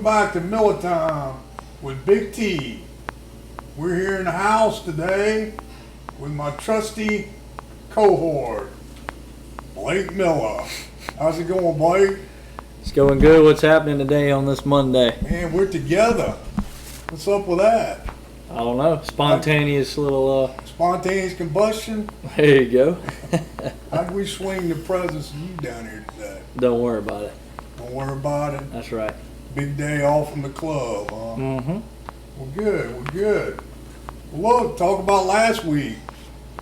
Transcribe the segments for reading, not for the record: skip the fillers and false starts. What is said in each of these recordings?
back to Miller Time with Big T. We're here in the house today with my trusty cohort, Blake Miller. How's it going, Blake? It's going good. What's happening today on this Monday? Man, we're together. What's up with that? I don't know. Spontaneous little. Spontaneous combustion? There you go. How'd we swing the presence of you down here today? Don't worry about it. Don't worry about it. That's right. Big day off from the club, huh? Mm-hmm. Well, good. We're good. Well, look, talk about last week.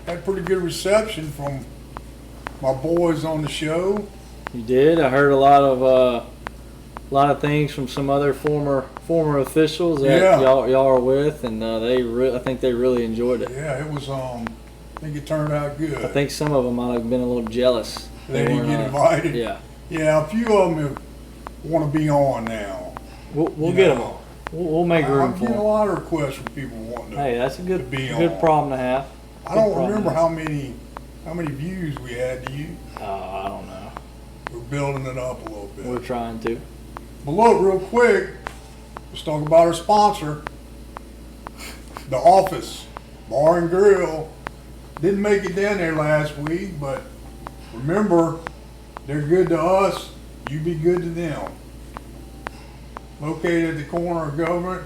Had pretty good reception from my boys on the show. You did. I heard a lot of things from some other former officials that y'all are with, and I think they really enjoyed it. Yeah, it was. I think it turned out good. I think some of them might have been a little jealous. They didn't get invited. Yeah. Yeah, a few of them want to be on now. We'll get them on. We'll make room for them. I'm getting a lot of requests from people wanting to. Hey, that's a good on. problem to have. I don't remember how many views we had. Do you? I don't know. We're building it up a little bit. We're trying to. But look, real quick, let's talk about our sponsor, The Office Bar and Grill. Didn't make it down there last week, but remember, they're good to us. You be good to them. Located at the corner of Government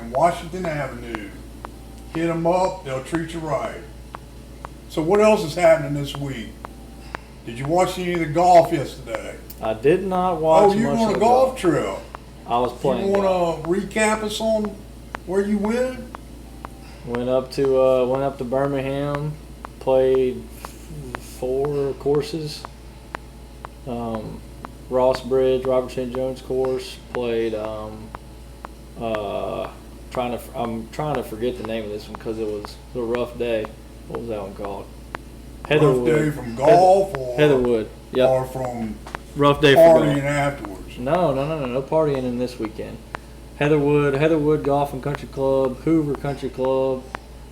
and Washington Avenue. Hit them up, they'll treat you right. So what else is happening this week? Did you watch any of the golf yesterday? I did not watch much of the golf. Oh, you on a golf trip? I was playing. You want to recap us on where you went? Went up to Birmingham, played 4 courses. Ross Bridge, Robert St. Jones course. Played. I'm trying to forget the name of this one because it was a rough day. What was that one called? Rough day from golf or Heatherwood. Yep. Or from rough day partying for golf. Afterwards. No partying in this weekend. Heatherwood Golf and Country Club, Hoover Country Club,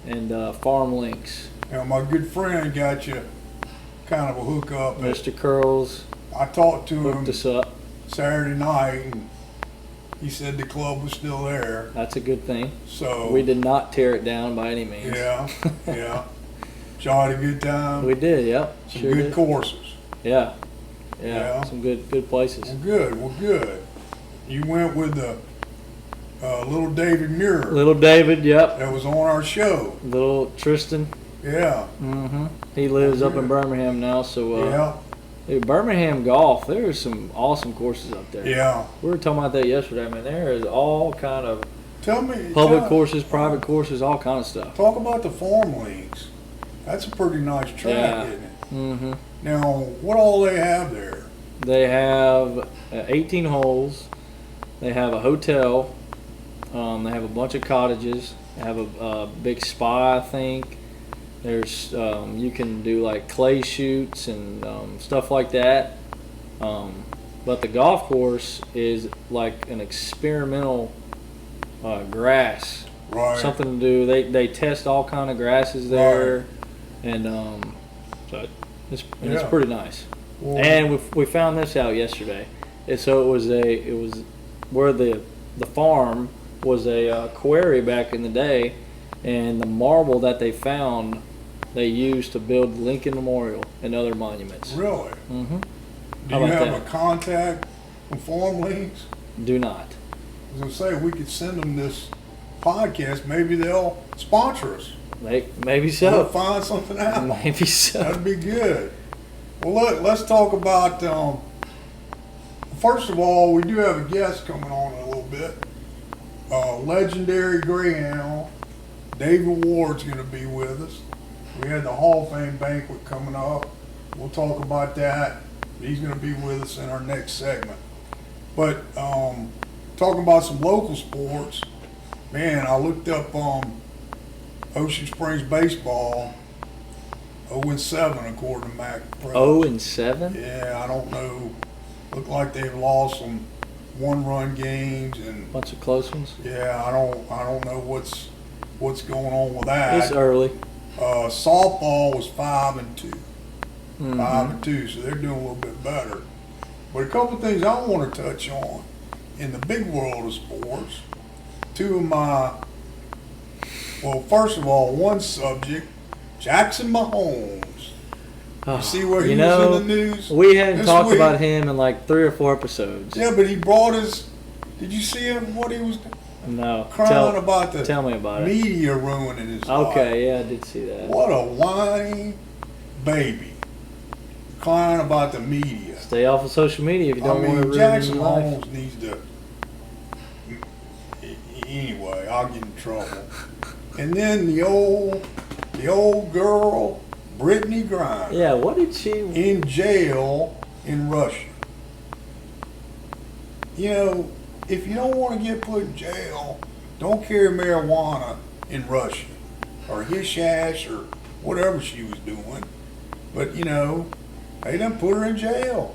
and Farm Links. Now my good friend got you kind of a hookup. Mr. Curls. I talked to him hooked us up Saturday night, and he said the club was still there. That's a good thing. So we did not tear it down by any means. Yeah. Y'all had a good time. We did, yep. Some good courses. Yeah. Some good places. Well, good. You went with the little David Muir. Little David, yep. That was on our show. Little Tristan. Yeah. Mm-hmm. He lives up in Birmingham now, so dude, Birmingham golf, there's some awesome courses up there. Yeah. We were talking about that yesterday. I mean, there is all kind of public courses, private courses, all kind of stuff. Talk about the Farm Links. That's a pretty nice track, isn't it? Mm-hmm. Now, what all they have there? They have 18 holes. They have a hotel. They have a bunch of cottages. They have a big spa, I think. There's you can do like clay shoots and stuff like that. But the golf course is like an experimental grass. Right. Something to do. They test all kind of grasses there. Right. And so it's pretty nice. Well, and we found this out yesterday. So it was where the farm was a quarry back in the day, and the marble that they found they used to build Lincoln Memorial and other monuments. Really? Mm-hmm. Do you have a contact from Farm Links? Do not. I was gonna say we could send them this podcast. Maybe they'll sponsor us. Maybe so. We'll find something out. Maybe so. That'd be good. Well, let's talk about. First of all, we do have a guest coming on in a little bit. Legendary Greyhound, David Ward's going to be with us. We had the Hall of Fame banquet coming up. We'll talk about that. He's going to be with us in our next segment. But talking about some local sports, man, I looked up Ocean Springs baseball. 0-7 according to Mac Pro. 0-7? Yeah, I don't know. Look like they've lost some one-run games and bunch of close ones. Yeah, I don't know what's going on with that. It's early. Softball was 5-2. Mm-hmm. 5-2, so they're doing a little bit better. But a couple of things I want to touch on in the big world of sports, two of my, well, first of all, one subject, Jackson Mahomes. You see where he was in the news? We hadn't this talked week? about him in like 3 or 4 episodes. Yeah, but he brought his. Did you see him? What he was No. crying about the tell me about it. media ruining his life. Okay, yeah, I did see that. What a whiny baby, crying about the media. Stay off of social media if you don't want to ruin Jackson your life. Mahomes needs to. Anyway, I'll get in trouble. And then the old girl, Brittany Griner, Yeah, what did she? in jail in Russia. You know, if you don't want to get put in jail, don't carry marijuana in Russia or hashish or whatever she was doing. But you know, they done put her in jail.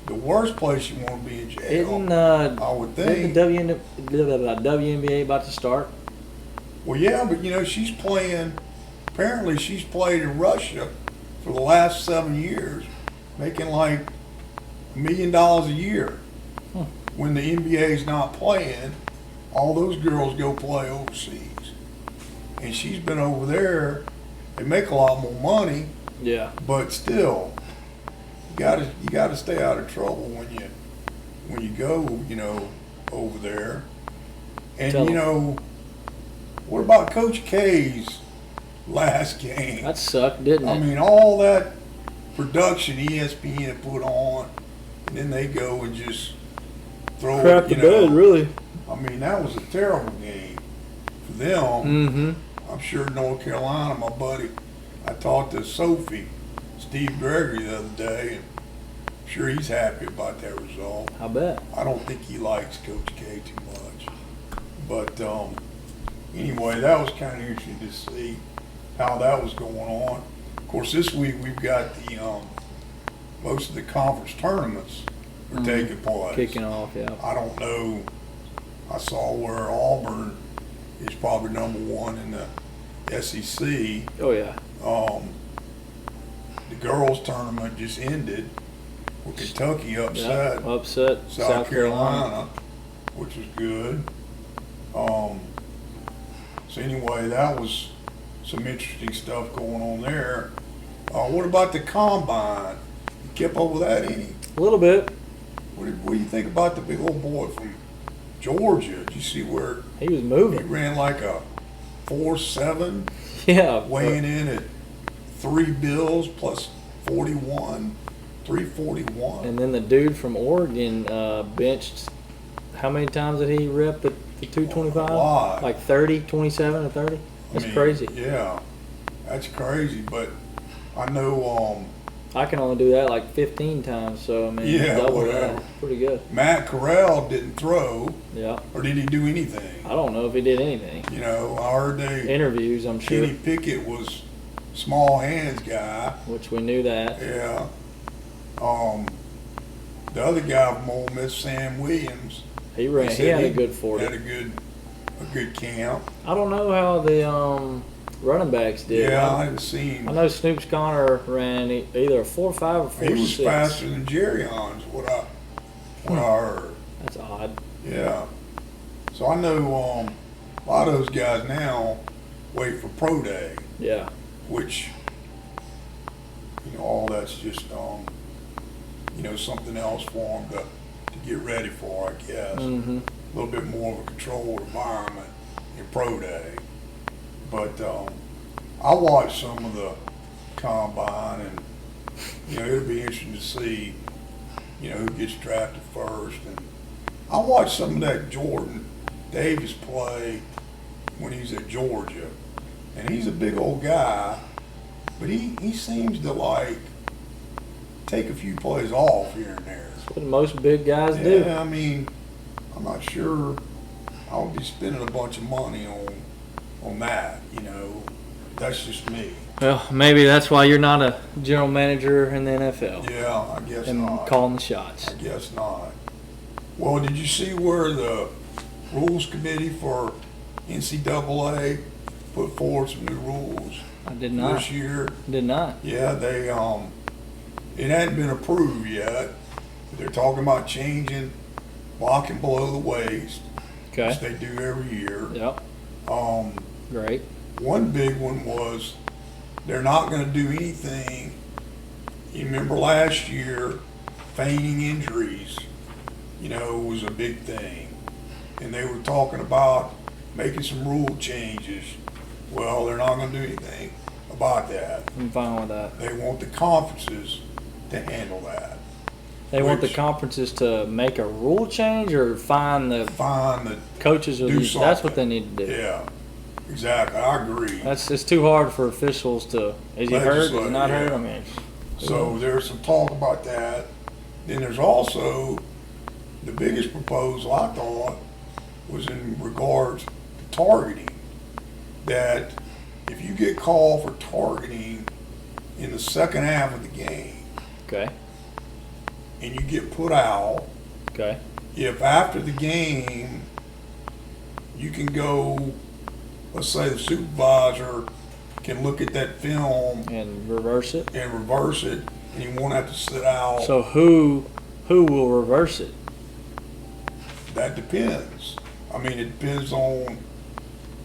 The worst place you want to be in jail. Isn't I would think. the WNBA about to start? Well, yeah, but you know, she's playing. Apparently, she's played in Russia for the last 7 years, making like $1 million a year. When the NBA's not playing, all those girls go play overseas, and she's been over there. They make a lot more money, Yeah. but still, you gotta stay out of trouble when you go, you know, over there. And Tell 'em. you know, what about Coach K's last game? That sucked, didn't it? I mean, all that production ESPN put on, and then they go and just throw crap it, the you know. bed, really. I mean, that was a terrible game for them. Mm-hmm. I'm sure North Carolina, my buddy, I talked to Sophie, Steve Gregory the other day, and I'm sure he's happy about that result. I bet. I don't think he likes Coach K too much. But anyway, that was kind of interesting to see how that was going on. Of course, this week we've got the most of the conference tournaments are taking place. Kicking off, yeah. I don't know. I saw where Auburn is probably number one in the SEC. Oh, yeah. The girls' tournament just ended with Kentucky upset Yeah, upset South Carolina, which was good. So anyway, that was some interesting stuff going on there. What about the combine? You kept up with that any? A little bit. What do you think about the big old boy from Georgia? Did you see where He was he moving. ran like a 4.7, Yeah. weighing in at 3 bills plus 41, 341? And then the dude from Oregon benched. How many times did he rep the 225? A lot. Like 30, 27 or 30? That's crazy. Yeah, that's crazy. But I know I can only do that like 15 times, so I mean, Yeah, double whatever. that. Pretty good. Matt Corral didn't throw, Yeah. or did he do anything? I don't know if he did anything. You know, I heard Interviews, I'm sure, Kenny Pickett was small hands guy. which we knew that. Yeah. The other guy from Ole Miss, Sam Williams, He ran. said He had a good 40. Had a good camp. I don't know how the running backs did. Yeah, I didn't see him. I know Snoops Connor ran either a 4.5 or 4.6. He was faster than Jerry Hines, what I heard. That's odd. Yeah. So I know a lot of those guys now wait for pro day, Yeah. which, you know, all that's just you know, something else for them to get ready for, I guess. Mm-hmm. A little bit more of a controlled environment in pro day. But I watched some of the combine, and you know, it'll be interesting to see, you know, who gets drafted first. And I watched some of that Jordan Davis play when he's at Georgia, and he's a big old guy, but he seems to like take a few plays off here and there. That's what most big guys do. Yeah, I mean, I'm not sure I would be spending a bunch of money on that, you know. That's just me. Well, maybe that's why you're not a general manager in the NFL Yeah, I guess and not. calling the shots. I guess not. Well, did you see where the rules committee for NCAA put forward some new rules I did not. this year? Did not. Yeah, they it hadn't been approved yet, but they're talking about changing blocking below the waist, which Okay. they do every year. Yep. Um, Great. one big one was they're not going to do anything. You remember last year, feigning injuries, was a big thing. And they were talking about making some rule changes. Well, they're not going to do anything about that. I'm fine with that. They want the conferences to handle that. They want the Which- conferences to make a rule change or find the Find the, coaches or Do the, that's what they something. need to do. yeah, exactly. I agree. It's too hard for officials to. Is he hurt? Is he Legislate, not hurt? yeah. I mean, So there's some talk about that. Then there's also the biggest proposal I thought was in regards to targeting. That if you get called for targeting in the second half of the game okay, and you get put out, okay, if after the game you can go, let's say the supervisor can look at that film and reverse it. and reverse it, and you won't have to sit out. So who will reverse it? That depends. I mean, it depends on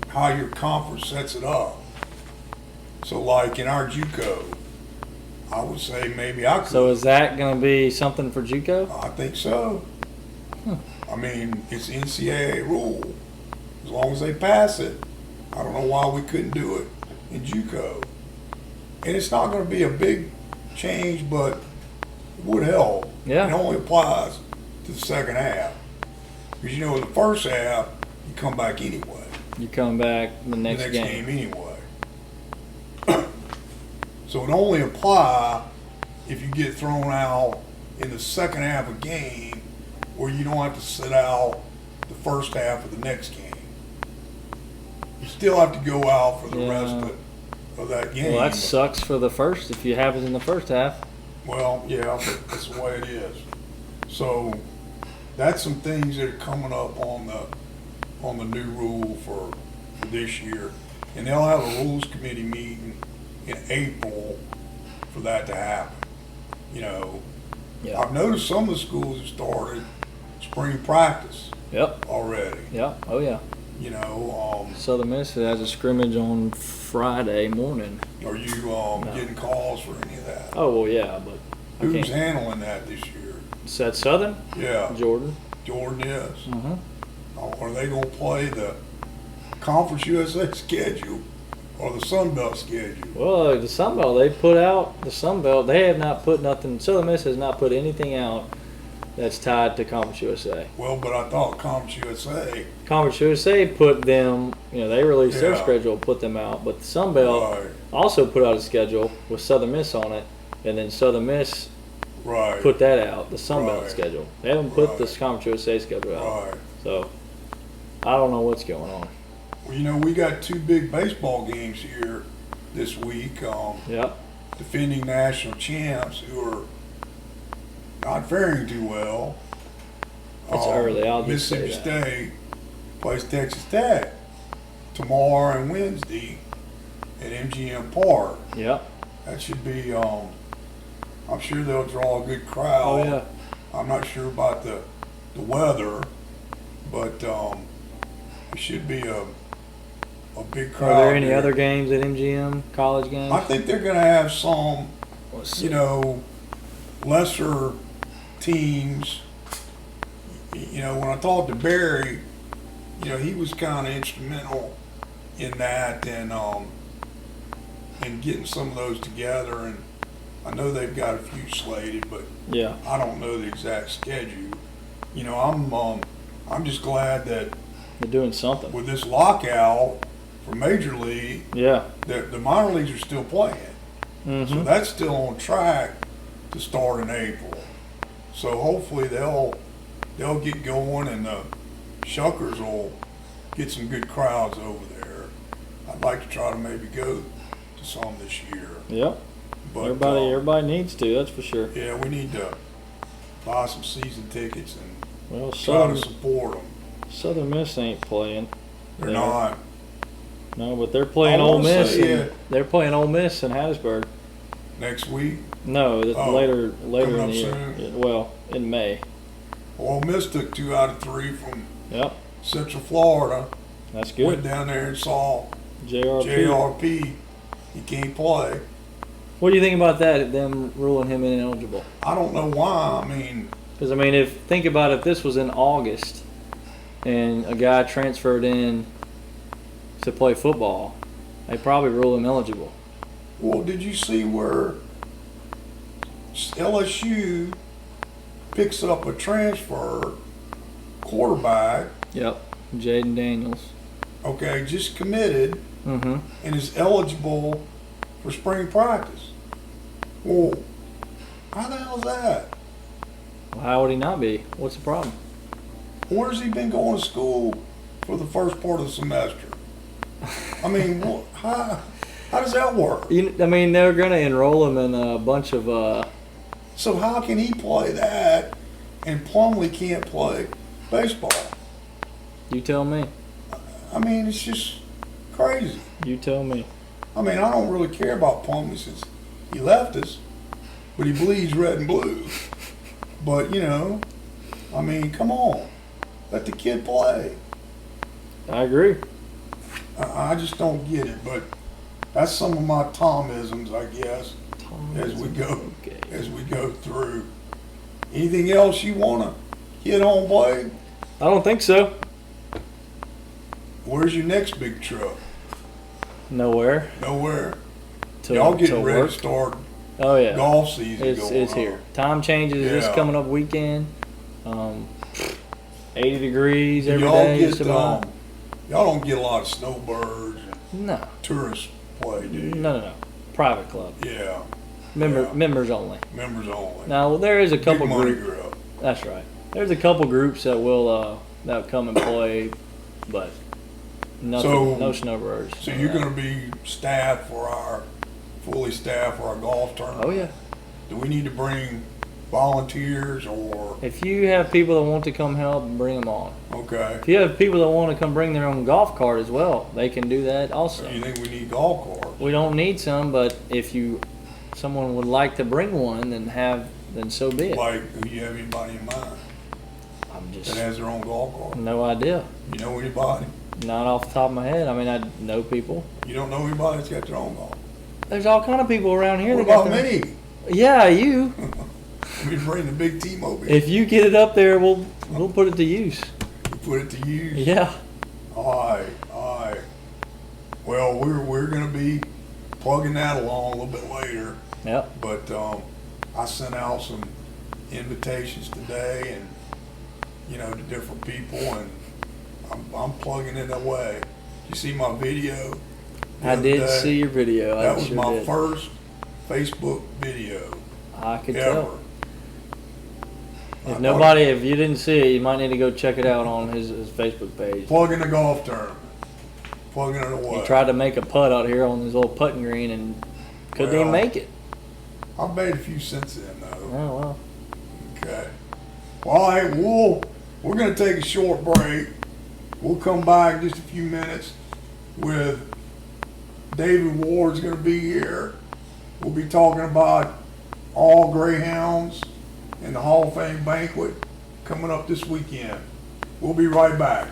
how your conference sets it up. So like in our JUCO, I would say maybe I could. So is that going to be something for JUCO? I think so. I mean, it's NCAA rule. As long as they pass it, I don't know why we couldn't do it in JUCO. And it's not going to be a big change, but it would help. Yeah. It only applies to the second half. Because in the first half, you come back anyway. You come back the next, the next game. game anyway. So it only apply if you get thrown out in the second half of game, where you don't have to sit out the first half of the next game. You still have to go out for the rest of that game. Well, that sucks for the first if you have it in the first half. Well, yeah, but that's the way it is. So that's some things that are coming up on the new rule for this year, and they'll have a rules committee meeting in April for that to happen. Yeah. I've noticed some of the schools have started spring practice Yep. already. Yeah. Oh yeah. Southern Miss has a scrimmage on Friday morning. Are you getting calls for any of that? Oh well, yeah, but I Who's can't. handling that this year? Is that Southern? Yeah, Jordan. Jordan is. Mm-hmm. Are they going to play the Conference USA schedule or the Sun Belt schedule? Well, the Sun Belt, they put out the Sun Belt. They have not put nothing. Southern Miss has not put anything out that's tied to Conference USA. Well, but I thought Conference USA. Conference USA put them. They released their Yeah. schedule, put them out. But the Sun Belt Right, also put out a schedule with Southern Miss on it, and then Southern Miss right, put that out, the Sun Belt Right. schedule. They haven't put the Right. Conference USA schedule out. right. So I don't know what's going on. Well, we got two big baseball games here this week. Yep. Defending national champs who are not faring too well. It's early, I'll just say Mississippi that. State plays Texas Tech tomorrow and Wednesday at MGM Park. Yep. That should be, I'm sure they'll draw a good crowd. Oh yeah. I'm not sure about the weather, but it should be a big crowd. Are there any there. other games at MGM? College games? I think they're going to have some, Let's see. lesser teams. When I talked to Barry, he was kind of instrumental in that and getting some of those together. And I know they've got a few slated, but Yeah. I don't know the exact schedule. I'm just glad that They're doing something. with this lockout for Major League, Yeah. the minor leagues are still playing. So Mm-hmm. that's still on track to start in April. So hopefully they'll get going and the Shuckers will get some good crowds over there. I'd like to try to maybe go to some this year. Yep. But Everybody needs to. That's for sure. yeah, we need to buy some season tickets and Well, try to support them. Southern Miss ain't playing. They're Yeah. not. No, but they're playing I Ole wanna Miss. say, And, they're playing Ole Miss in Hattiesburg. Next week. No, Oh, later coming in up the year. soon? Well, in May. Ole Miss took 2 out of 3 from Yep, Central Florida. that's Went good. down there and saw JRP. JRP. He can't play. What do you think about that? Them ruling him ineligible? I don't know why. I mean, Because I mean, think about if this was in August, and a guy transferred in to play football, they probably rule him eligible. well, did you see where LSU picks up a transfer quarterback, Yep, Jaden Daniels. okay, just committed Mm-hmm. and is eligible for spring practice? Well, how the hell's that? Well, how would he not be? What's the problem? Where's he been going to school for the first part of the semester? I mean, how does that work? I mean, they're going to enroll him in a bunch of. So how can he play that and Plumlee can't play baseball? You tell me. I mean, it's just crazy. You tell me. I mean, I don't really care about Plumlee since he left us, but he bleeds red and blue. But, you know, I mean, come on. Let the kid play. I agree. I just don't get it, but that's some of my Tomisms, I guess, as we go through. Anything else you want to hit on, Blade? I don't think so. Where's your next big trip? Nowhere. Nowhere. To, Y'all getting to ready work. to start Oh yeah. golf season It's going it's on. here. Time changes this Yeah. coming up weekend. 80 degrees every Y'all day. get Just about. y'all don't get a lot of snowbirds and No. tourist play, do you? No. Private club. Yeah, Members only. members only. Now there is a couple Big money groups. grab. That's right. There's a couple groups that will come and play, but nothing. So- No snowbirds. So you're going to be fully staffed for our golf tournament? Oh yeah. Do we need to bring volunteers or, If you have people that want to come help, bring them on. okay, If you have people that want to come bring their own golf cart as well, they can do that also. do you think we need golf carts? We don't need some, but if someone would like to bring one, then so be it. Like, do you have anybody in mind I'm that just has their own golf cart? no idea. You know anybody? Not off the top of my head. I mean, I know people. You don't know anybody that's got their own golf? There's all kind of people around here. What that got about their- me? Yeah, you. We bring the big T-Mobile. If you get it up there, we'll put it to use. We put it to use. Yeah. All right. Well, we're gonna be plugging that along a little bit later, Yep. but I sent out some invitations today, and to different people, and I'm plugging it away. You see my video? the I other did day? see your video. That I was sure my did. first Facebook video I could ever. tell. I thought- If you didn't see it, you might need to go check it out on his Facebook page. Plugging the golf tournament, plugging it away. He tried to make a putt out here on his old putting green and couldn't even Well. make it. I've made a few since then, though. Oh well. Okay. Well, all right, we're going to take a short break. We'll come back in just a few minutes with David Ward's going to be here. We'll be talking about all Greyhounds and the Hall of Fame banquet coming up this weekend. We'll be right back.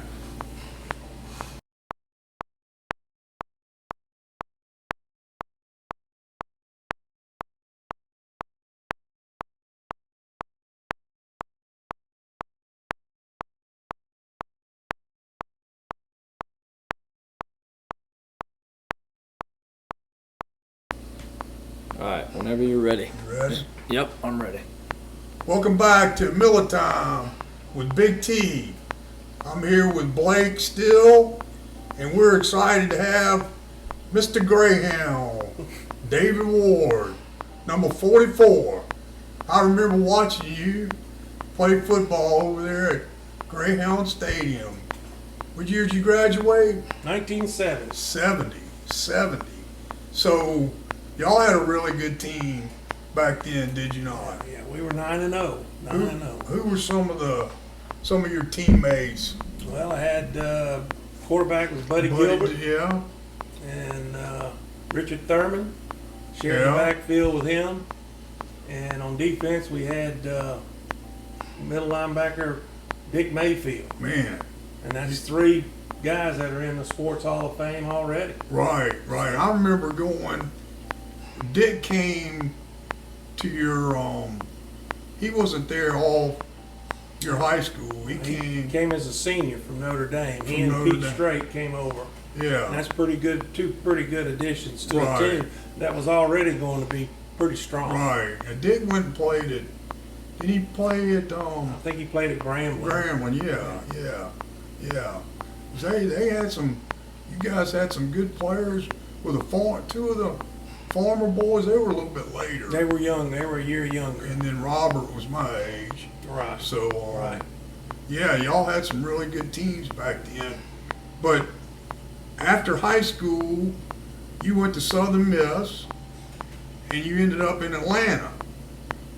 All right. Whenever you're ready. Ready? Yep, I'm ready. Welcome back to Miller Time with Big T. I'm here with Blake Still, and we're excited to have Mr. Greyhound, David Ward, number 44. I remember watching you play football over there at Greyhound Stadium. What year did you graduate? 1970. 70. So y'all had a really good team back then, did you not? Yeah, we were 9-0. 9-0. Who were some of your teammates? Well, I had quarterback was Buddy Gilbert Yeah. and Richard Thurman. Shared Yeah. the backfield with him. And on defense, we had middle linebacker Dick Mayfield. Man, And that's three guys that are in the Sports Hall of Fame already. right. I remember going, Dick came to your, he wasn't there all your high school. He He came, came as a senior from Notre Dame. He From and Notre Pete Dame. Strait came over. And yeah, that's pretty good, two pretty good additions to Right. a team that was already going to be pretty strong. right. And Dick went and played at, did he play at, I think he played at Grambling. Grambling? Yeah. They had some, you guys had some good players with two of the farmer boys, they were a little bit later. They were young. They were a year younger. And then Robert was my age. Right. So, Right. yeah, y'all had some really good teams back then. But after high school, you went to Southern Miss and you ended up in Atlanta.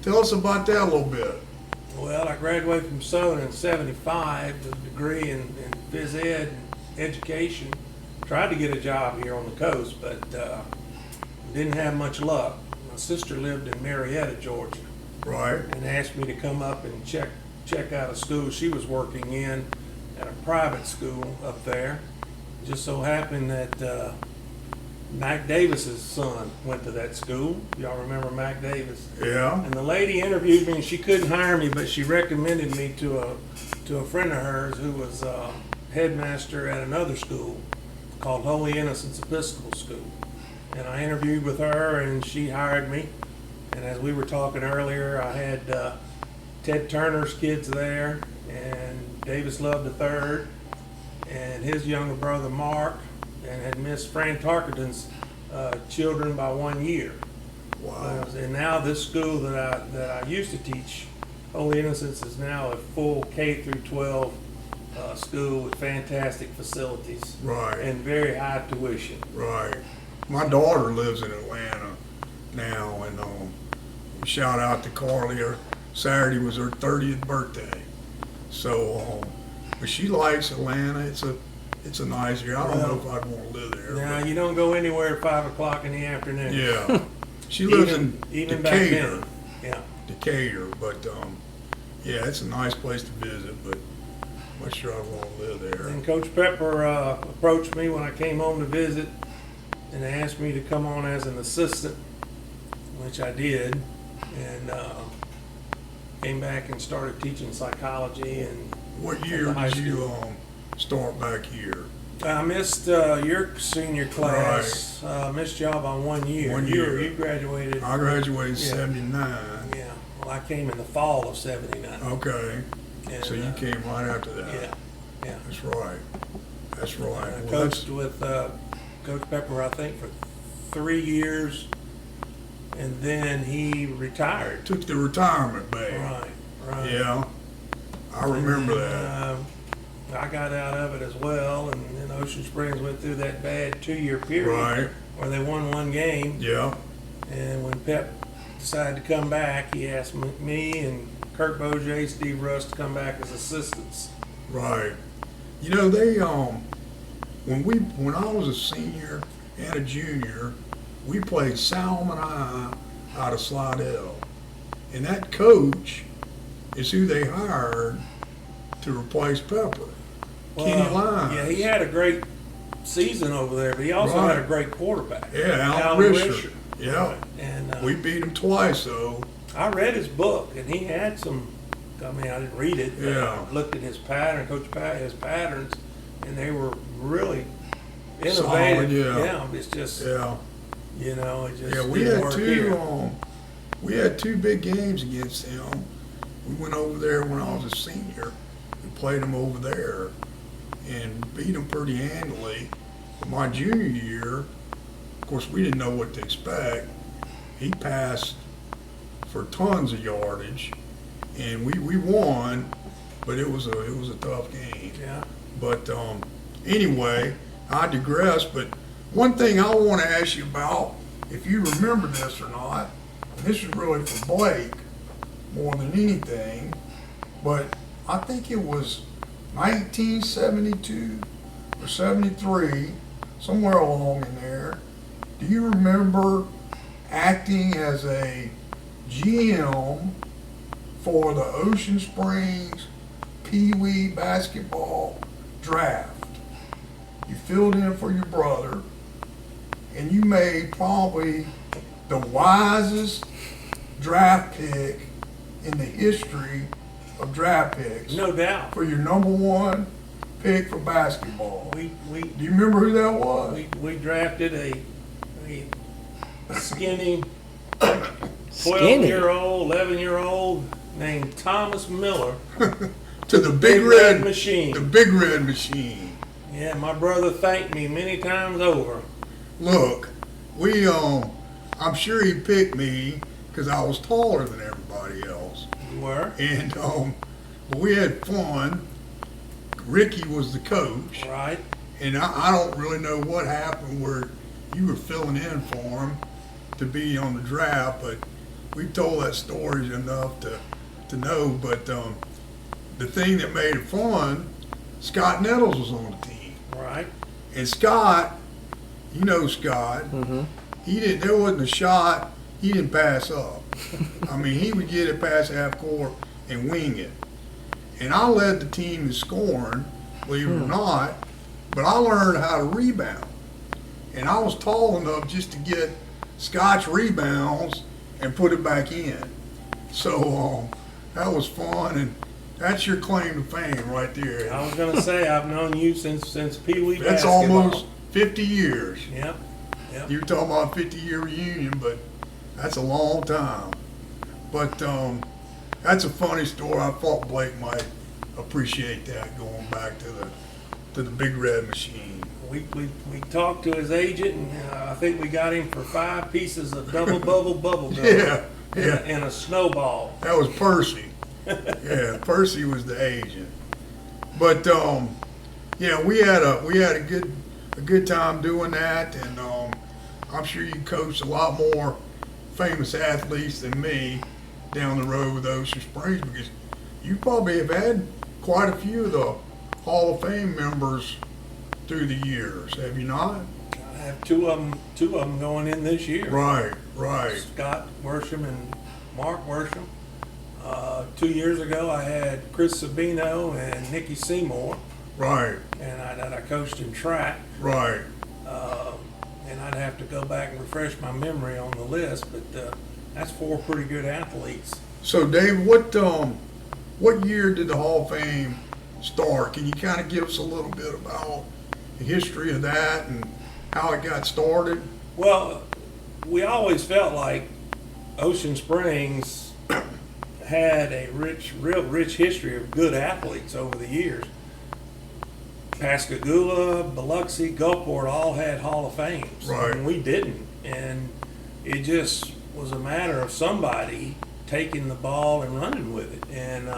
Tell us about that a little bit. Well, I graduated from Southern in '75 with a degree in phys ed and education. Tried to get a job here on the coast, but didn't have much luck. My sister lived in Marietta, Georgia, Right, and asked me to come up and check out a school she was working in at a private school up there. Just so happened that Mac Davis's son went to that school. Y'all remember Mac Davis? yeah, And the lady interviewed me, and she couldn't hire me, but she recommended me to a friend of hers who was headmaster at another school called Holy Innocents Episcopal School. And I interviewed with her, and she hired me. And as we were talking earlier, I had Ted Turner's kids there, and Davis Love III, and his younger brother Mark, and had missed Fran Tarkenton's children by 1 year. wow, And now this school that I used to teach, Holy Innocents, is now a full K through 12 school with fantastic facilities right, and very high tuition. right. My daughter lives in Atlanta now, and shout out to Carly. Her Saturday was her 30th birthday. So, but she likes Atlanta. It's a nice area. I don't know if I'd want to live there. Now but you don't go anywhere at 5 o'clock in the afternoon. yeah, she lives in even back Decatur. then. Yeah. Decatur, but yeah, it's a nice place to visit. But I'm not sure I'd want to live there. And Coach Pepper approached me when I came home to visit and asked me to come on as an assistant, which I did, and came back and started teaching psychology. And What year high did you school. start back here? I missed your senior class. Missed y'all by 1 year. 1 year. You graduated. I graduated in Yeah. '79. Yeah. Well, I came in the fall of '79. Okay, And, so you came right after that. Yeah. Yeah. That's right. That's right. I Well, coached with Coach Pepper, I think, for 3 years, and then he retired. took the retirement bag. Right. Yeah, I remember And that. then, I got out of it as well, and then Ocean Springs went through that bad 2-year period Right. where they won 1 game. Yeah. And when Pep decided to come back, he asked me and Kirk Boje, Steve Russ to come back as assistants. Right. You know, they when I was a senior and a junior, we played Salmon High out of Slidell. And that coach is who they hired to replace Pepper. Kenny Lyons. Yeah, he had a great season over there, but he also Right. had a great quarterback. Yeah, Alan Alan Risher. Yeah. And We beat him twice though. I read his book, and he had some. I mean, I didn't read it. But Yeah. I looked at his pattern, his patterns, and they were really innovative. Solid, yeah. It's just Yeah. it just Yeah, we didn't had work two. here. We had 2 big games against them. We went over there when I was a senior. We played them over there and beat them pretty handily. But my junior year, of course, we didn't know what to expect. He passed for tons of yardage, and we won. But it was a tough game. Yeah. But anyway, I digress. But one thing I want to ask you about, if you remember this or not, and this is really for Blake more than anything, but I think it was 1972 or 73, somewhere along in there. Do you remember acting as a GM for the Ocean Springs Pee Wee basketball draft. You filled in for your brother, and you made probably the wisest draft pick in the history of draft picks No doubt. for your number one pick for basketball. We Do you remember who that was? we drafted a skinny Skinny. 12-year-old, 11-year-old named Thomas Miller. To the big red machine. The big red machine. Yeah, my brother thanked me many times over. Look, I'm sure he picked me because I was taller than everybody else. You were? And but we had fun. Ricky was the coach, Right. and I don't really know what happened where you were filling in for him to be on the draft, but we told that story enough to know. But the thing that made it fun, Scott Nettles was on the team, Right. and Scott, you know Scott, there wasn't a shot he didn't pass up. I mean, he would get it past half court and wing it. And I led the team in scoring, believe it or not, but I learned how to rebound. And I was tall enough just to get Scott's rebounds and put it back in. So that was fun, and that's your claim to fame right there. I was going to say, I've known you since Pee Wee That's basketball. almost 50 years. Yep. You're talking about a 50-year reunion, but that's a long time. But that's a funny story. I thought Blake might appreciate that, going back to the big red machine. We talked to his agent, and I think we got him for 5 pieces of double bubble gum. Yeah. And a snowball. That was Percy. Yeah, Percy was the agent. But yeah, we had a good time doing that, and I'm sure you coached a lot more famous athletes than me down the road with Ocean Springs, because you probably have had quite a few of the Hall of Fame members through the years, have you not? I have two of them going in this year. Right. Scott Worsham and Mark Worsham. 2 years ago, I had Chris Sabino and Nikki Seymour, Right. and I coached in track. Right. And I'd have to go back and refresh my memory on the list, but that's 4 pretty good athletes. So, Dave, what year did the Hall of Fame start? Can you kind of give us a little bit about the history of that and how it got started? Well, we always felt like Ocean Springs had a real rich history of good athletes over the years. Pascagoula, Biloxi, Gulfport all had Hall of Fames. Right. And we didn't. And it just was a matter of somebody taking the ball and running with it. And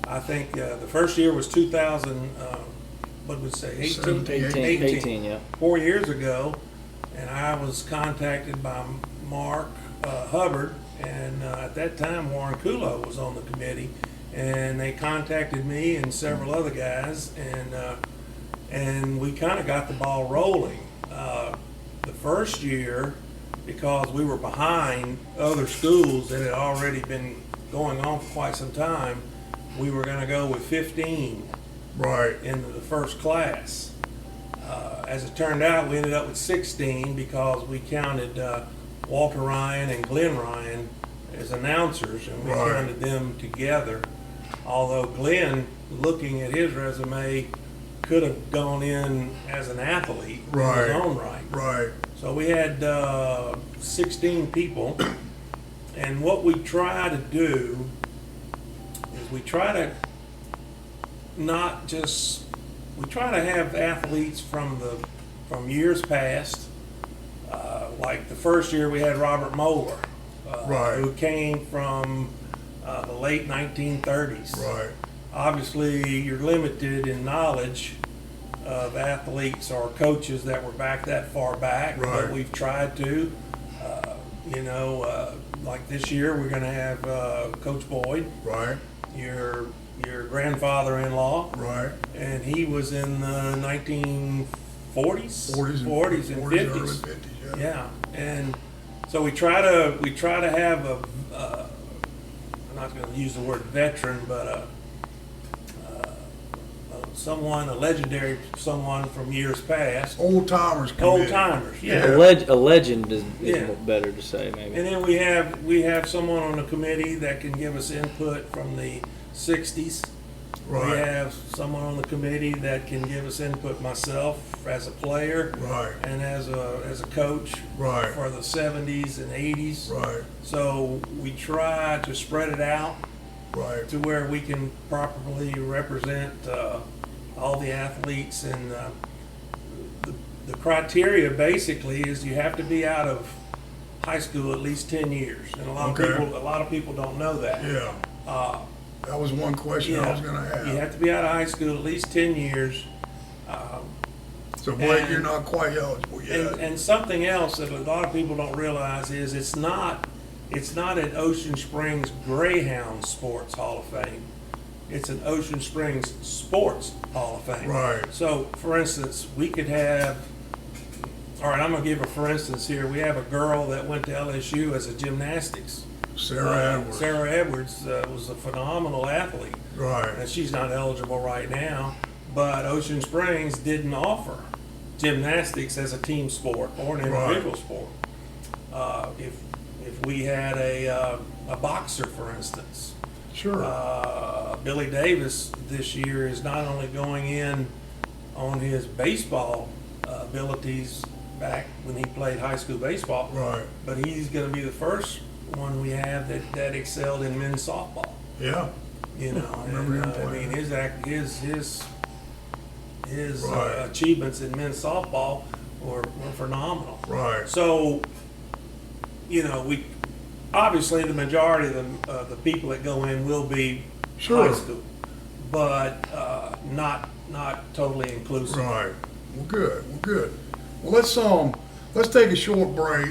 I think the first year was 2000, what would we say, 18? 18, yeah. 4 years ago. And I was contacted by Mark Hubbard, and at that time Warren Kulo was on the committee, and they contacted me and several other guys, and we kind of got the ball rolling. The first year, because we were behind other schools that had already been going on for quite some time, we were going to go with 15 Right. into the first class. As it turned out, we ended up with 16 because we counted Walter Ryan and Glenn Ryan as announcers, and we Right. counted them together. Although Glenn, looking at his resume, could have gone in as an athlete in Right. his own right. Right. So we had 16 people, and what we try to do is we try to have athletes from years past. Like the first year we had Robert Moeller, Right. who came from the late 1930s. Right. Obviously, you're limited in knowledge of athletes or coaches that were back that far back, Right. but we've tried to. Like this year, we're going to have Coach Boyd, Right. your grandfather-in-law, Right. and he was in the 1940s, 40s and early 50s. 50s, yeah. Yeah, and so we try to have an not going to use the word veteran, but a legendary someone from years past. Old timers. Old timers, yeah. A legend is Yeah. better to say, maybe. And then we have someone on the committee that can give us input from the 60s. Right. We have someone on the committee that can give us input, myself as a player, Right. and as a coach, Right. for the 70s and 80s. Right. So we try to spread it out Right. to where we can properly represent all the athletes. And the criteria basically is you have to be out of high school at least 10 years, and a lot of people don't know that. Yeah. That was one question I was going to have. You have to be out of high school at least 10 years. So, Blake, and- you're not quite eligible yet. And something else that a lot of people don't realize is it's not an Ocean Springs Greyhound Sports Hall of Fame. It's an Ocean Springs Sports Hall of Fame. Right. So, for instance, we could have, all right, I'm going to give a for instance here. We have a girl that went to LSU as a gymnastics. Sarah Edwards. Sarah Edwards was a phenomenal athlete. Right. And she's not eligible right now, but Ocean Springs didn't offer gymnastics as a team sport or an individual sport. If we had a boxer, for instance, Sure. Billy Davis this year is not only going in on his baseball abilities back when he played high school baseball, Right. but he's going to be the first one we have that excelled in men's softball. Yeah. You know, I remember him I playing. mean, his Right. achievements in men's softball were phenomenal. Right. So, you know, we obviously the majority of the people that go in will be Sure. high school, but not totally inclusive. Right. Well, good. Well, good. Well, let's take a short break,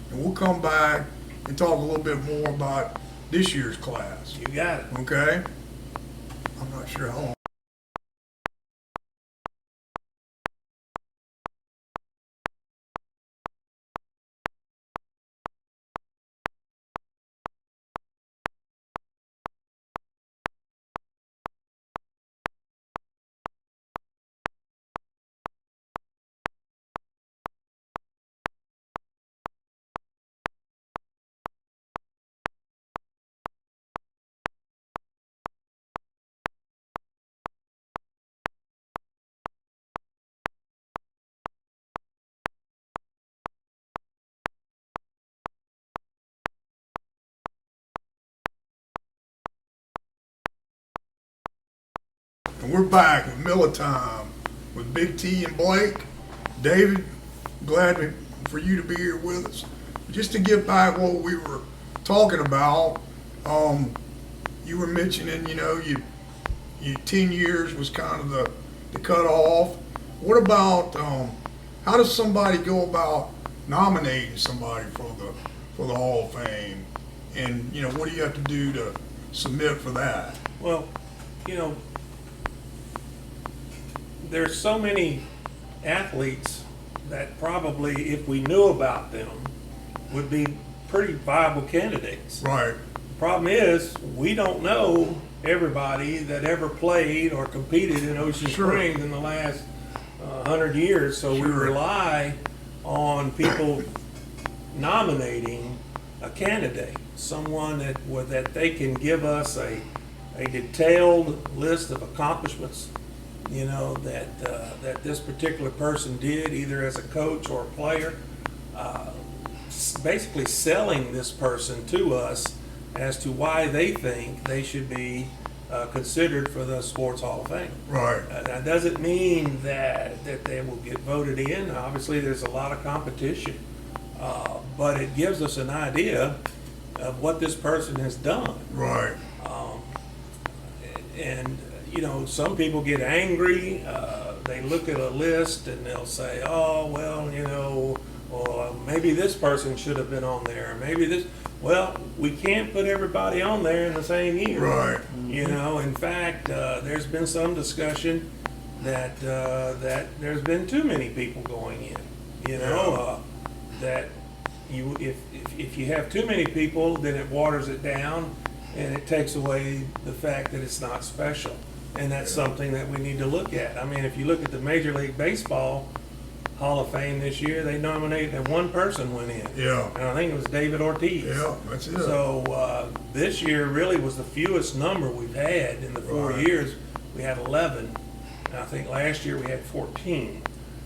and we'll come back and talk a little bit more about this year's class. You got it. Okay? I'm not sure how long. And we're back with Miller Time with Big T and Blake. David, for you to be here with us. Just to get back what we were talking about, you were mentioning, you know, you 10 years was kind of the cutoff. What about how does somebody go about nominating somebody for the Hall of Fame? And you know, what do you have to do to submit for that? Well, you know, there's so many athletes that probably, if we knew about them, would be pretty viable candidates. Right. The problem is, we don't know everybody that ever played or competed in Ocean Sure. Springs in the last 100 years, so we Sure. rely on people nominating a candidate, someone that they can give us a detailed list of accomplishments, you know, that this particular person did, either as a coach or a player, basically selling this person to us as to why they think they should be considered for the Sports Hall of Fame. Right. That doesn't mean that they will get voted in. Obviously, there's a lot of competition, but it gives us an idea of what this person has done. Right. And you know, some people get angry. They look at a list and they'll say, "Oh, well, you know, or maybe this person should have been on there. Maybe this." Well, we can't put everybody on there in the same year. Right. You know, in fact, there's been some discussion that there's been too many people going in. You know, that if you have too many people, then it waters it down, and it takes away the fact that it's not special. And that's something that we need to look at. I mean, if you look at the Major League Baseball Hall of Fame this year, they nominated, and one person went in. Yeah. And I think it was David Ortiz. Yeah, that's it. So this year really was the fewest number we've had in the 4 Right. years. We had 11. And I think last year we had 14.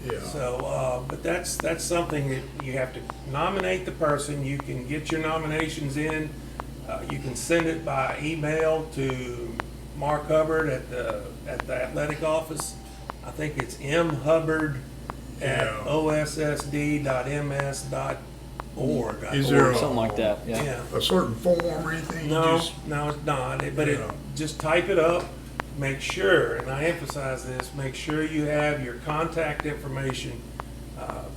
Yeah. So, but that's something that you have to nominate the person. You can get your nominations in. You can send it by email to Mark Hubbard at the athletic office. I think it's mhubbard@ossd.ms.org. Is there Something like that, yeah. Yeah. a certain form or anything? No, Just, no, it's not. But Yeah. just type it up. Make sure, and I emphasize this, make sure you have your contact information,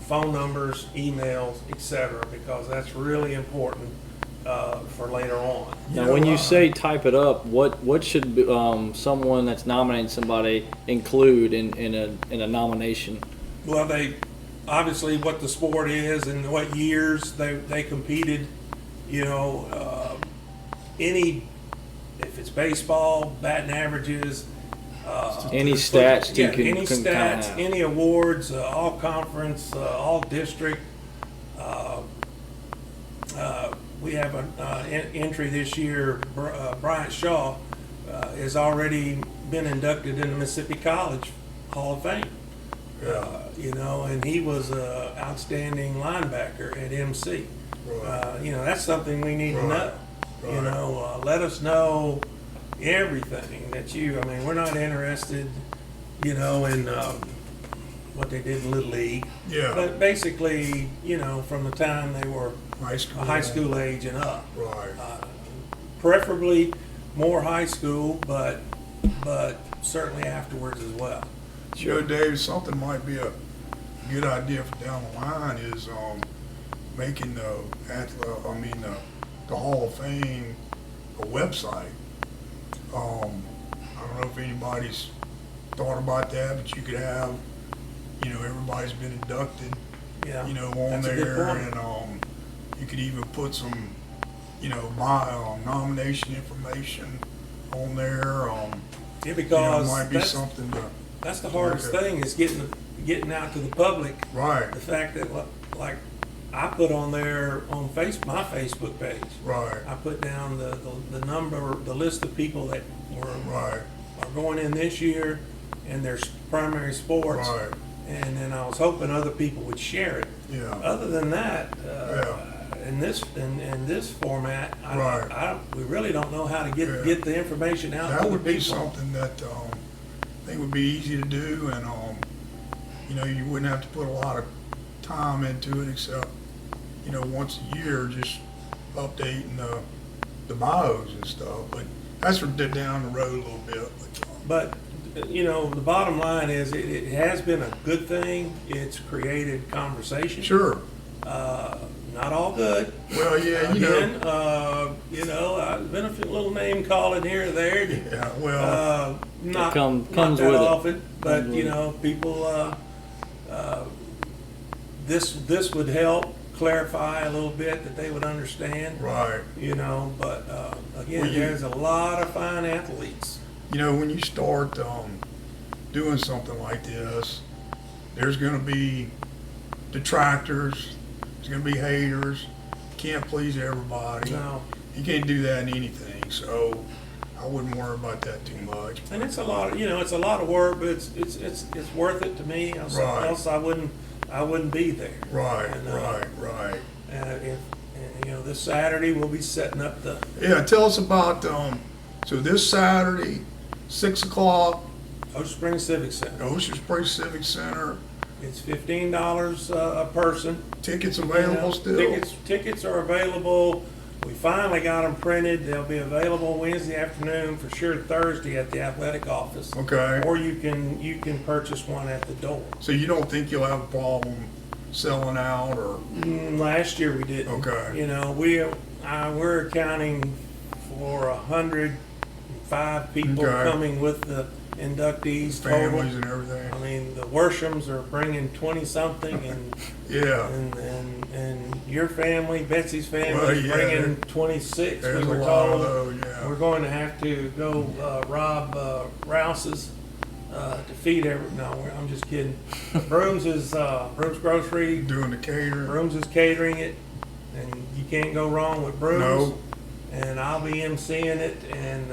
phone numbers, emails, etc., because that's really important for later on. Now, when you say type it up, what should someone that's nominating somebody include in a nomination? Well, they obviously what the sport is and what years they competed. You know, if it's baseball, batting averages. Any stats you Yeah, can any kinda stats, have. any awards, all conference, all district. We have an entry this year. Bryant Shaw has already been inducted into Mississippi College Hall of Fame. You know, and he was an outstanding linebacker at MC. Right. You know, that's something we need to Right. know. You Right. know, let us know everything that I mean, we're not interested, you know, in what they did in Little League. Yeah. But basically, you know, from the time they were high school. high school age and up. Right. Preferably more high school, but certainly afterwards as well. You know, Dave, something might be a good idea for down the line is making the Hall of Fame a website. I don't know if anybody's thought about that, but you could have, you know, everybody's been inducted, Yeah. you know, on That's a good there, point. and you could even put some, you know, nomination information on there. Yeah, You know, because it might be that's, something to, that's the hardest Okay. thing is getting out to the public. right, The fact that, like, I put on there on my Facebook page, right, I put down the number, the list of people that right, are going in this year and their primary sports. right, And then I was hoping other people would share it. yeah, Other than that, Yeah. in this format, Right. we really don't know how to Yeah. get the information out to that the would be people. something that, I think would be easy to do, and, you know, you wouldn't have to put a lot of time into it, except, you know, once a year, just updating the bios and stuff, but that's for down the road a little bit, But, you know, the bottom line is it has been a good thing. It's created conversation. sure, Not all good. well, yeah, you know, Again, you know, I've been a little name calling here or there. yeah, well, Not comes that with it. often, but Comes you with know, people. This would help clarify a little bit that they would understand. right. You know, but again, Well, there's a lot of fine athletes. You know, when you start doing something like this, there's going to be detractors, there's going to be haters. You can't please everybody. No. You can't do that in anything, so I wouldn't worry about that too much. And it's a lot, you know, it's a lot of work, but it's worth it to me. Right. Else I wouldn't be there. Right, And, right. And you know, this Saturday we'll be setting up the Yeah, tell us about, so this Saturday, 6 o'clock, Ocean Springs Civic Center. Ocean Springs Civic Center. It's $15 a person. Tickets available You know, still? Tickets are available. We finally got them printed. They'll be available Wednesday afternoon, for sure Thursday at the athletic office. Okay. Or you can purchase one at the door. So you don't think you'll have a problem selling out, or? Last year we didn't. Okay. You know, we're accounting for 105 people Okay. coming with inductees total. Families and everything. I mean, the Worshams are bringing 20-something, and Yeah. and your family, Betsy's family, Well, is yeah, bringing 26. There's We a were lot of told those, yeah. we're going to have to go rob Rouse's to feed every. No, I'm just kidding. Brooms is Brooms Grocery. Doing the catering. Brooms is catering it, and you can't go wrong with Brooms. No. And I'll be emceeing it, and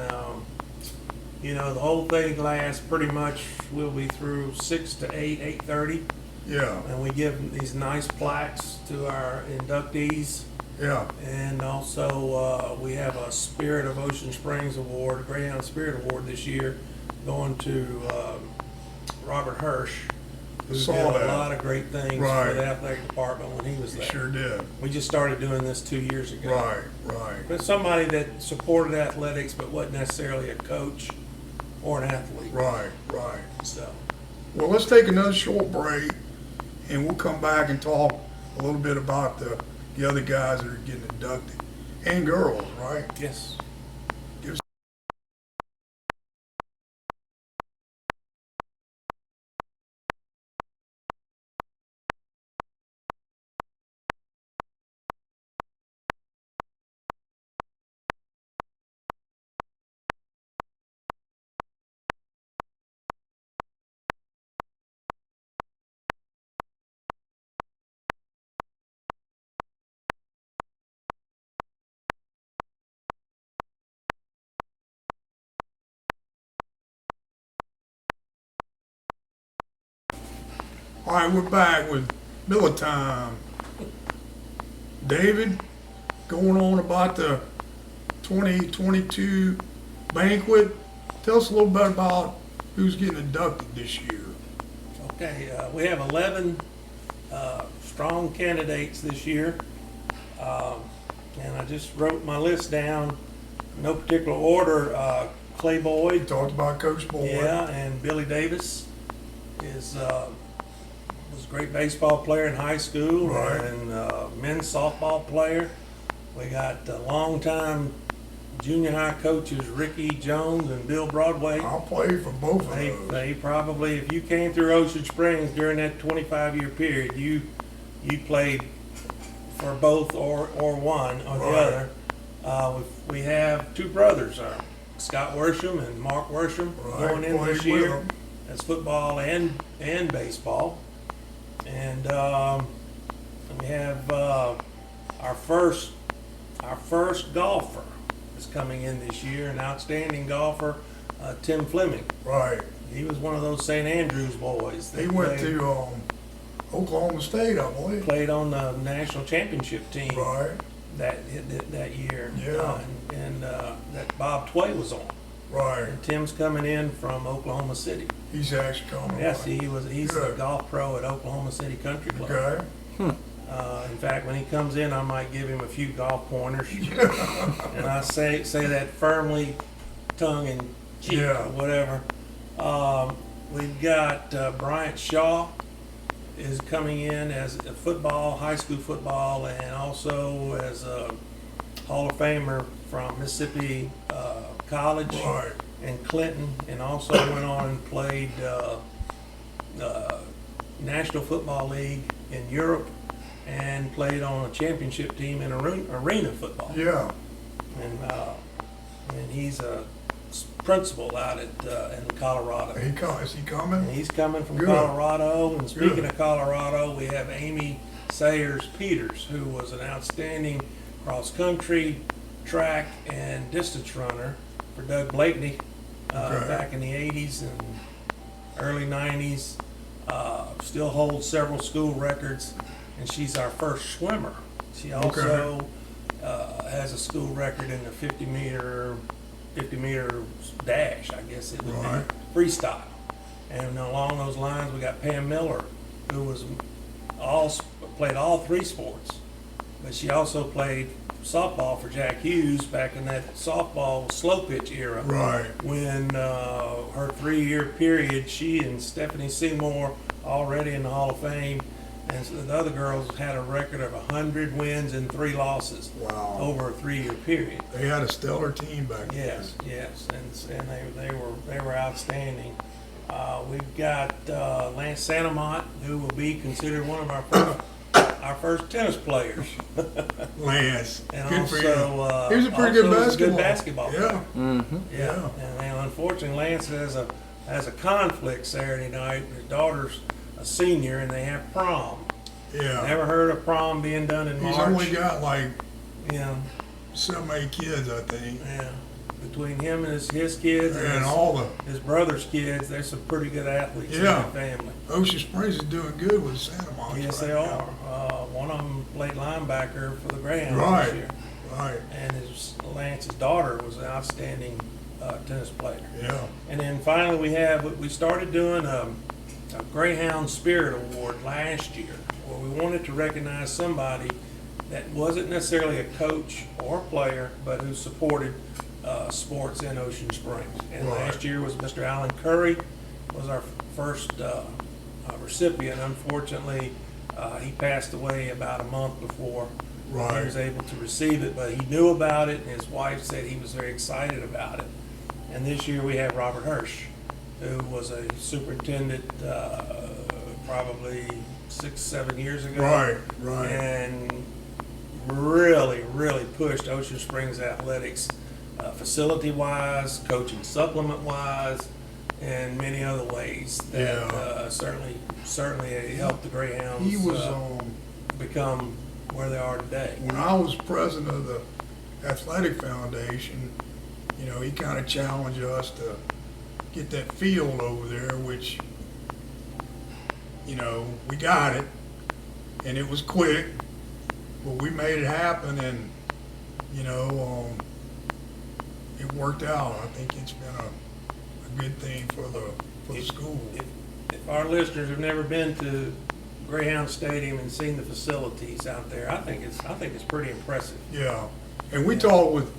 you know, the whole thing lasts pretty much. We'll be through 6 to 8:30, Yeah. and we give these nice plaques to our inductees. Yeah. And also, we have a Spirit of Ocean Springs Award, Greyhound Spirit Award this year, going to Robert Hirsch, who did Saw a that. lot of great things Right. for the athletic department when he was You there. sure did. We just started doing this 2 years ago. Right. Right. But somebody that supported athletics but wasn't necessarily a coach or an athlete. Right. Right. So, Well, let's take another short break, and we'll come back and talk a little bit about the other guys that are getting inducted, and girls, right? yes. All right, we're back with Miller Time. David, going on about the 2022 banquet. Tell us a little bit about who's getting inducted this year. Okay, we have 11 strong candidates this year. And I just wrote my list down, no particular order. Clay We Boyd, talked about Coach Boyd. yeah, and Billy Davis was a great baseball player in high school, Right. and men's softball player. We got longtime junior high coaches Ricky Jones and Bill Broadway. I'll play for both of They, those. they probably, if you came through Ocean Springs during that 25-year period, you played for both or one or the Right. other. We have two brothers, Scott Worsham and Mark Worsham, Right, going in this played with year. them. That's football and baseball. And we have our first golfer is coming in this year, an outstanding golfer, Tim Fleming. Right. He was one of those St. Andrews boys. that He went played- to Oklahoma State, I believe. played on the national championship team Right. that year. Yeah. And that Bob Tway was on. Right. And Tim's coming in from Oklahoma City. He's actually coming. Yes, right. he's a Good. golf pro at Oklahoma City Country Club. Okay. In fact, when he comes in, I might give him a few golf pointers. And I say that firmly, tongue in cheek, Yeah. or whatever. We've got Bryant Shaw is coming in as a football, high school football, and also as a Hall of Famer from Mississippi College Right. and Clinton, and also went on and played National Football League in Europe and played on a championship team in arena football. Yeah. And he's a principal out at in Colorado. Is he And coming? he's coming from Good. Colorado. And speaking Good. of Colorado, we have Amy Sayers Peters, who was an outstanding cross country, track, and distance runner for Doug Blakeney Okay. back in the 80s and early 90s. Still holds several school records, and she's our first swimmer. She also has a school record in the 50 meter dash, I guess it would Right. be, freestyle. And along those lines, we got Pam Miller, who was played all three sports, but she also played softball for Jack Hughes back in that softball slow pitch era. Right. When her 3-year period, she and Stephanie Seymour, already in the Hall of Fame, And so the other girls had a record of 100 wins and 3 losses Wow. over a 3-year period. They had a stellar team back then. Yes, and they were outstanding. We've got Lance Santamont, who will be considered one of our first tennis players. Lance, And good for him. also, He was a pretty also good was a good basketball. basketball Yeah. Yeah. And unfortunately, Lance has a conflict Saturday night. His daughter's a senior, and they have prom. Yeah. Never heard of prom being done in March. He's only got like Yeah, 7, 8 kids, I think. yeah. Between him and his kids And all the his brother's kids, there's some pretty good athletes in Yeah. that family. Ocean Springs is doing good with Santa Monica. Yes, right they now. are. One of them played linebacker for the Greyhound Right. this year. Right. And Lance's daughter was an outstanding tennis player. Yeah. And then finally, we started doing a Greyhound Spirit Award last year, where we wanted to recognize somebody that wasn't necessarily a coach or a player, but who supported sports in Ocean Springs. And Right. last year was Mr. Alan Curry was our first recipient. Unfortunately, he passed away about a month before Right. he was able to receive it, but he knew about it, and his wife said he was very excited about it. And this year we have Robert Hirsch, who was a superintendent probably 6, 7 years ago. Right. Right. And really, really pushed Ocean Springs athletics facility-wise, coaching supplement-wise, and many other ways that certainly helped the Greyhounds He was become where they are today. when I was president of the Athletic Foundation. You know, he kind of challenged us to get that field over there, which, you know, we got it, and it was quick, but we made it happen, and, you know, it worked out. I think it's been a good thing for the school. If our listeners have never been to Greyhound Stadium and seen the facilities out there, I think it's pretty impressive. Yeah, and we talked with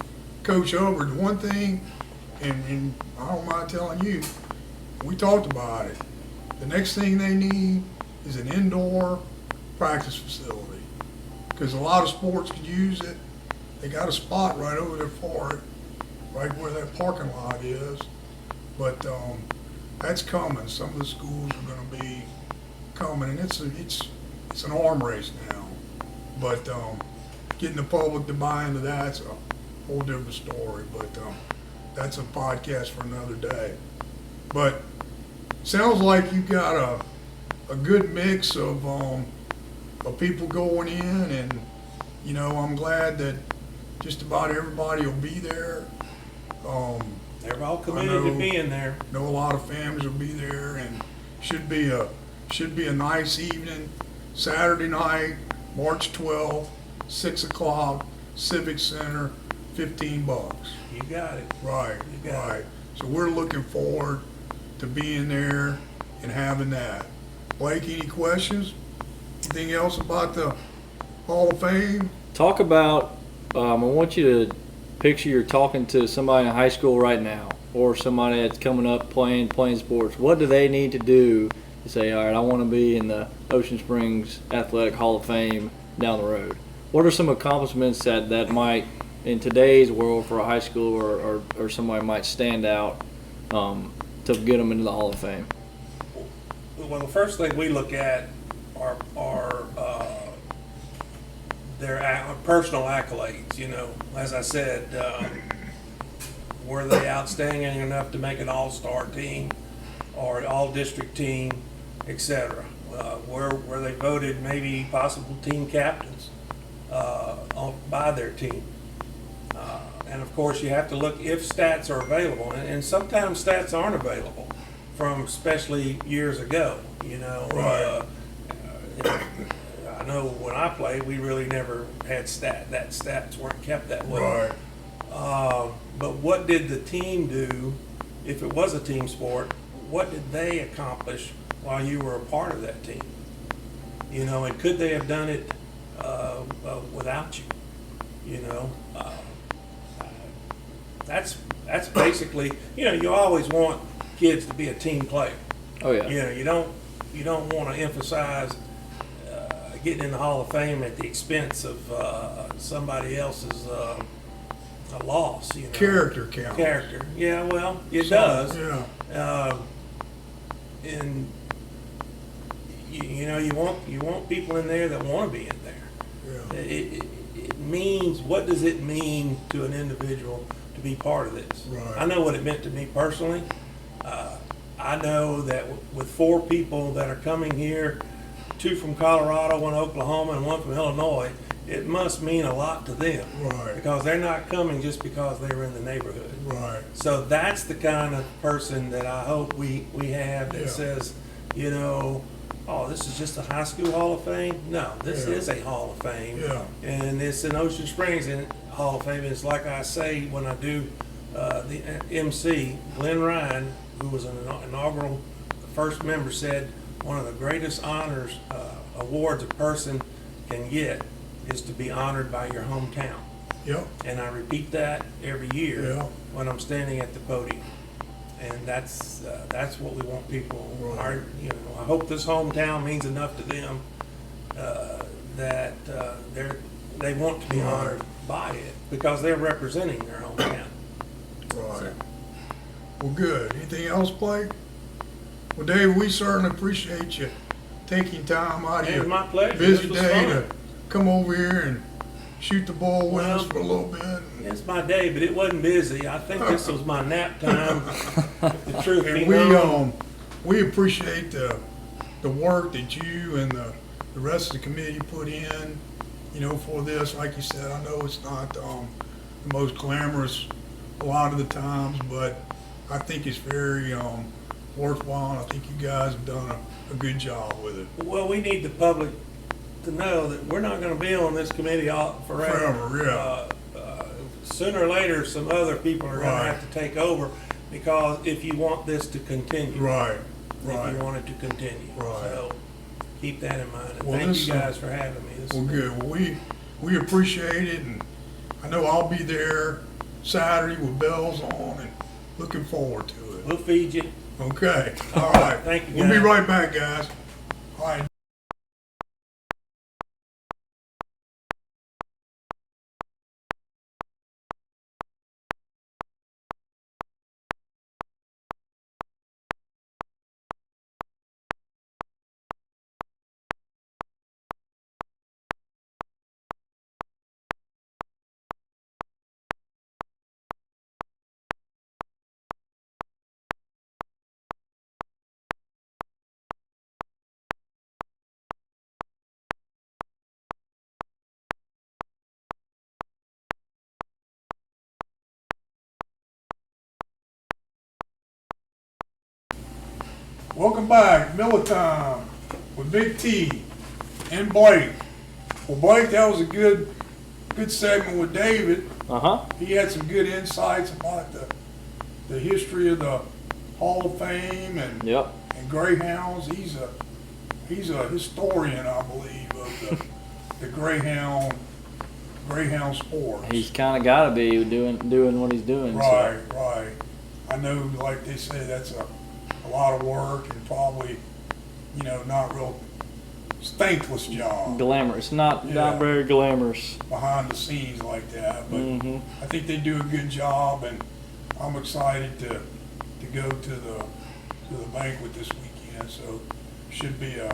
Coach Hubbard, one thing, and I don't mind telling you, we talked about it. The next thing they need is an indoor practice facility, because a lot of sports could use it. They got a spot right over there for it, right where that parking lot is. But that's coming. Some of the schools are going to be coming, and it's an arm race now. But getting the public to buy into that's a whole different story. But that's a podcast for another day. But sounds like you got a good mix of people going in, and you know, I'm glad that just about everybody will be there. They're all committed to being there. Know a lot of families will be there, and should be a nice evening. Saturday night, March 12th, 6 o'clock, Civic Center, $15. You got it. Right, You got right. So we're looking forward to being there and having that. Blake, any questions? Anything else about the Hall of Fame? Talk about, I want you to picture you're talking to somebody in high school right now, or somebody that's coming up playing sports. What do they need to do to say, all right, I want to be in the Ocean Springs Athletic Hall of Fame down the road? What are some accomplishments that might, in today's world, for a high school or somebody might stand out to get them into the Hall of Fame? Well, the first thing we look at are their personal accolades. You know, as I said, were they outstanding enough to make an all-star team or all-district team, etc. Were they voted maybe possible team captains by their team? And of course, you have to look if stats are available, and sometimes stats aren't available from especially years ago. You know, Right. I know when I played, we really never had stats weren't kept that way. Right. But what did the team do, if it was a team sport? What did they accomplish while you were a part of that team? You know, and could they have done it without you? You know, that's basically, you know, you always want kids to be a team player. Oh yeah. You know, you don't want to emphasize getting in the Hall of Fame at the expense of somebody else's a loss. You know, Character count. character. Yeah, well, it does. Yeah. And you know, you want people in there that want to be in there. Yeah. It means, what does it mean to an individual to be part of this? Right. I know what it meant to me personally. I know that with 4 people that are coming here, 2 from Colorado, 1 Oklahoma, and 1 from Illinois, it must mean a lot to them. Right. Because they're not coming just because they were in the neighborhood. Right. So that's the kind of person that I hope we have that Yeah. says, you know, oh, this is just a high school Hall of Fame? No, this Yeah. is a Hall of Fame. Yeah. And it's in Ocean Springs in Hall of Fame. It's like I say when I do the MC, Glenn Ryan, who was an inaugural first member, said one of the greatest honors, awards a person can get is to be honored by your hometown. Yep. And I repeat that every year Yeah. when I'm standing at the podium. And that's what we want people. Right. I hope this hometown means enough to them that they want to be Right. honored by it because they're representing their hometown. Right. Well, good. Anything else, Blake? Well, Dave, we certainly appreciate you taking time out of It your was my pleasure. busy This was day fun. to come over here and shoot the ball with Well, us for a little bit. It's my day, but it wasn't busy. I think this was my nap time. If the truth be And known. we appreciate the work that you and the rest of the committee put in, you know, for this. Like you said, I know it's not the most glamorous a lot of the times, but I think it's very worthwhile. And I think you guys have done a good job with it. Well, we need the public to know that we're not going to be on this committee forever. Forever, yeah. Sooner or later, some other people are going Right. to have to take over because if you want this to continue. Right, If right. you want it to continue. Right. So keep that in mind. And Well, thank this, you guys for having me. This Well, is good. Well, we appreciate it, and I know I'll be there Saturday with bells on, and looking forward to it. We'll feed you. Okay. All right. Thank you, We'll be guys. right back, guys. All right. Welcome back, Miller Time with Big T and Blake. Well, Blake, that was a good segment with David. He had some good insights about the history of the Hall of Fame and Yep. and Greyhounds. He's a historian, I believe, of the Greyhound sports. He's kind of got to be doing what he's doing. Right, right. I know, like they say, that's a lot of work and probably, you know, not real thankless So job glamorous, not Yeah. very glamorous. behind the scenes like that. But Mhm. I think they do a good job, and I'm excited to go to the banquet this weekend. So should be a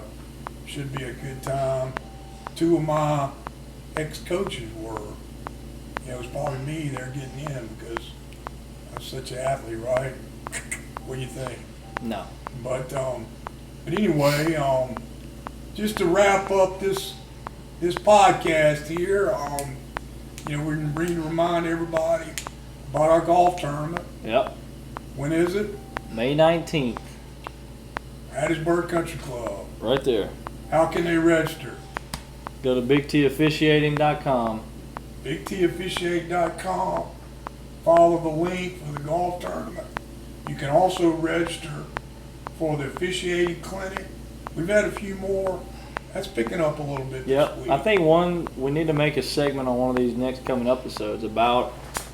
good time. 2 of my ex-coaches were, you know, it's probably me they're getting in because I'm such an athlete, right? What do you think? No. But anyway, just to wrap up this podcast here, you know, we need to remind everybody about our golf tournament. Yep. When is it? May 19th, Hattiesburg Country Club. right there. How can they register? Go to bigtofficiating.com. BigTofficiate.com. Follow the link for the golf tournament. You can also register for the officiating clinic. We've had a few more. That's picking up a little bit this Yep. week. I think we need to make a segment on one of these next coming episodes about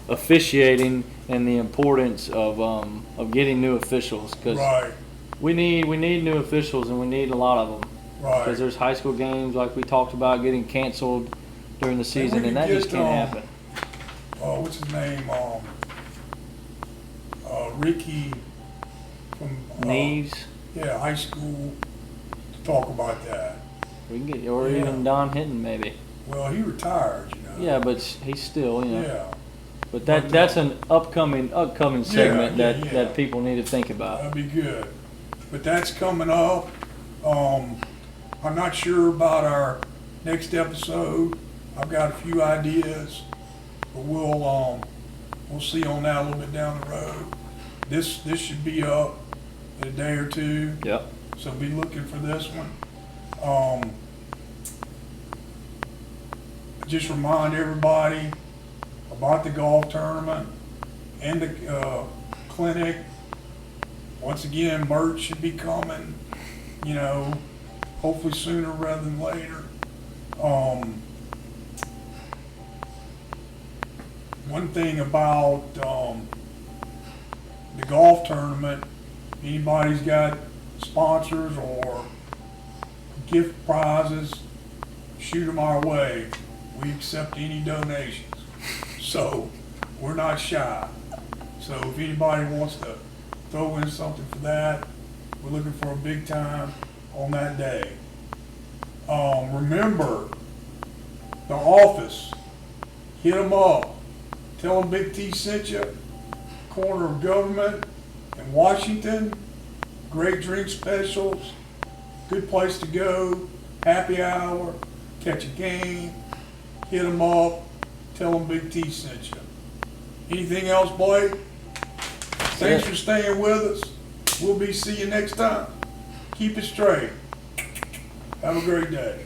officiating and the importance of getting new officials, because Right. we need new officials and we need a lot of them. Right. Because there's high school games like we talked about getting canceled during the season, and that could just get, can't happen. What's his name? Ricky from Neves, yeah, high school to talk about that. we can get, or Yeah. even Don Hinton maybe. Well, he retired, you know. Yeah, but he's still, you know. Yeah, But that's an upcoming segment yeah, that yeah. that people need to think about. that'd be good. But that's coming up. I'm not sure about our next episode. I've got a few ideas, but we'll see on that a little bit down the road. This should be up in a day or two, Yep. so be looking for this one. Just remind everybody about the golf tournament and the clinic. Once again, merch should be coming, you know, hopefully sooner rather than later. One thing about the golf tournament, anybody's got sponsors or gift prizes, shoot them our way. We accept any donations. So we're not shy. So if anybody wants to throw in something for that, we're looking for a big time on that day. Remember, the office, hit them up. Tell them Big T sent you. Corner of Government in Washington. Great drink specials. Good place to go. Happy hour. Catch a game. Hit them up. Tell them Big T sent you. Anything else, Blake? Thanks for staying with us. We'll see you next time. Keep it straight. Have a great day.